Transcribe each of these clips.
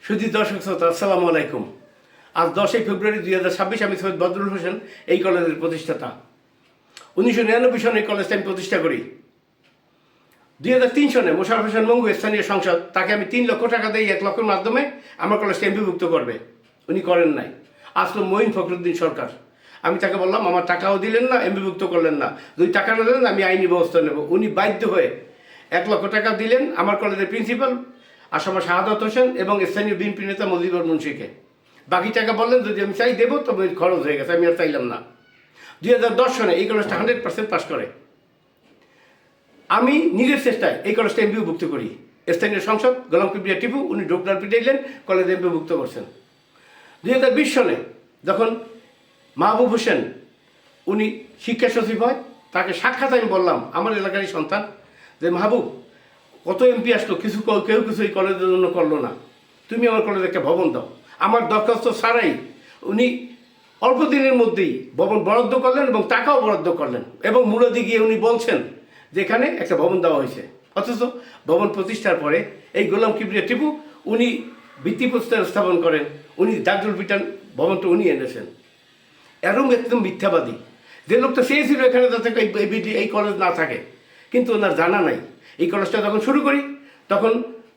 শুধু দর্শক শ্রোতা আসসালামু আলাইকুম। আজ 10ই ফেব্রুয়ারি 2026 আমি সৈয়দ বদরুল হোসেন এই কলেজের প্রতিষ্ঠাতা। 1999 সনে এই কলেজটা আমি প্রতিষ্ঠা করি। 2003 সনে মোশাররফ হোসেন মঙ্গু স্থানীয় সংসদ তাকে আমি 3 লক্ষ টাকা দিয়ে 1 লক্ষের মাধ্যমে আমার কলেজকে এমপিভুক্ত করবে, উনি করেন নাই। আসলো মঈন ফখরুদ্দিন সরকার। আমি তাকে বললাম আমার টাকাও দিলেন না, এমপিভুক্ত করলেন না, যদি টাকা না দেন আমি আইনি ব্যবস্থা নেব। উনি বাধ্য হয়ে 1 লক্ষ টাকা দিলেন আমার কলেজের প্রিন্সিপাল আসামা শাহাদাত হোসেন এবং স্থানীয় বিএনপি নেতা মজিবর মুন্সিকে। বাকি টাকা বললেন যদি আমি চাই দেবো, তবে খরচ হয়ে গেছে, আমি আর চাইলাম না। 2010 সনে এই কলেজটা 100% পাস করে। আমি নিজের চেষ্টায় এই কলেজটা এমপিভুক্ত করি। স্থানীয় সংসদ গোলাম কিবরিয়া টিপু উনি ডোকলার পিটাইলেন, কলেজ এমপিভুক্ত করছেন। 2020 সনে যখন মাহবুব হোসেন উনি শিক্ষা সচিব হয়, তাকে সাক্ষাৎ আমি বললাম আমার এলাকারই সন্তান যে মাহবুব, কত এমপি আসলো, কেউ কিছু এই কলেজের জন্য করলো না, তুমি আমার কলেজে একটা ভবন দাও। আমার দরখাস্ত ছাড়াই উনি অল্প দিনের মধ্যেই ভবন বরাদ্দ করলেন এবং টাকাও বরাদ্দ করলেন এবং মূলদি গিয়ে উনি বলছেন যে এখানে একটা ভবন দেওয়া হয়েছে। অথচ ভবন প্রতিষ্ঠার পরে এই গোলাম কিবরিয়া টিপু উনি ভিত্তিপ্রস্তর স্থাপন করেন, উনি দার্জুল পিটান ভবনটা উনি এনেছেন। এরম একদম মিথ্যাবাদী যে লোকটা চেয়েছিল এখানে যাতে এই কলেজ না থাকে, কিন্তু ওনার জানা নাই। এই কলেজটা যখন শুরু করি তখন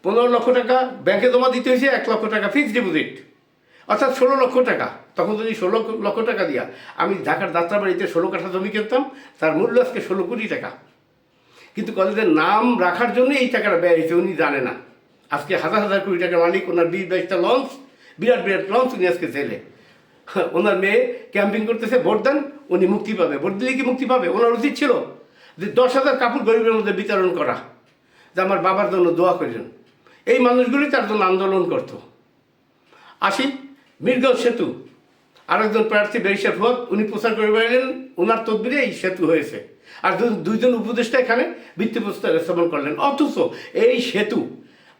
15 লক্ষ টাকা ব্যাংকে জমা দিতে হয়েছে, 1 লক্ষ টাকা ফিক্সড ডিপোজিট, অর্থাৎ 16 লক্ষ টাকা। তখন যদি 16 লক্ষ টাকা দিয়া আমি ঢাকার যাত্রাবাড়িতে 16 কাঠা জমি কিনতাম, তার মূল্য আজকে 16 কোটি টাকা। কিন্তু কলেজের নাম রাখার জন্য এই টাকাটা ব্যয় হয়েছে, উনি জানে না। আজকে হাজার হাজার কোটি টাকার মালিক, ওনার 20-22টা লঞ্চ, বিরাট বিরাট লঞ্চ, উনি আজকে জেলে। ওনার মেয়ে ক্যাম্পিং করতেছে, ভোট দেন, উনি মুক্তি পাবে। ভোট দিলে কি মুক্তি পাবে? ওনার উচিত ছিল যে 10,000 কাপড় গরিবের মধ্যে বিতরণ করা, যে আমার বাবার জন্য দোয়া করেন। এই মানুষগুলি তার জন্য আন্দোলন করত। আসি মিরগাঁও সেতু, আরেকজন প্রার্থী ব্যারিস্টার ফুয়াদ উনি প্রচার করে বেড়ালেন, ওনার তদবিরে এই সেতু হয়েছে। আর দুইজন উপদেষ্টা এখানে ভিত্তিপ্রস্তর স্থাপন করলেন। অথচ এই সেতু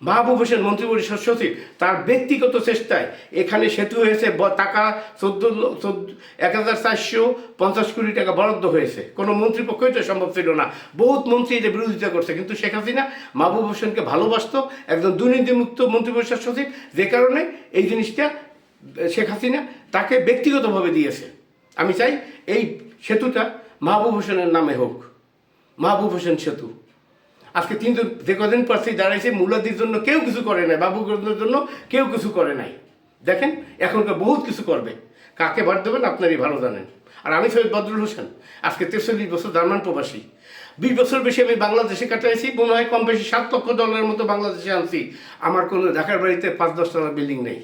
মাহবুব হোসেন মন্ত্রিপরিষদ সচিব তার ব্যক্তিগত চেষ্টায় এখানে সেতু হয়েছে, টাকা 1450 কোটি টাকা বরাদ্দ হয়েছে। কোনো মন্ত্রীপক্ষই এটা সম্ভব ছিল না, বহুত মন্ত্রী এটা বিরোধিতা করছে। কিন্তু শেখ হাসিনা মাহবুব হোসেনকে ভালোবাসত, একজন দুর্নীতিমুক্ত মন্ত্রিপরিষদ সচিব, যে কারণে এই জিনিসটা শেখ হাসিনা তাকে ব্যক্তিগতভাবে দিয়েছে। আমি চাই এই সেতুটা মাহবুব হোসেনের নামে হোক, মাহবুব হোসেন সেতু। আজকে 3 জন যে কদিন প্রার্থী দাঁড়াইছে, মুলাদির জন্য কেউ কিছু করে নাই, বাবুগঞ্জের জন্য কেউ কিছু করে নাই। দেখেন এখনকার বহুত কিছু করবে, কাকে ভোট দেবেন আপনারই ভালো জানেন। আর আমি সৈয়দ বদরুল হোসেন, আজকে 43 বছর জার্মান প্রবাসী, 20 বছর বেশি আমি বাংলাদেশে কাটাইছি। মনে হয় কম বেশি $7 লক্ষ মতো বাংলাদেশে আনছি। আমার কোনো ঢাকার বাড়িতে 5-10 তলা বিল্ডিং নেই।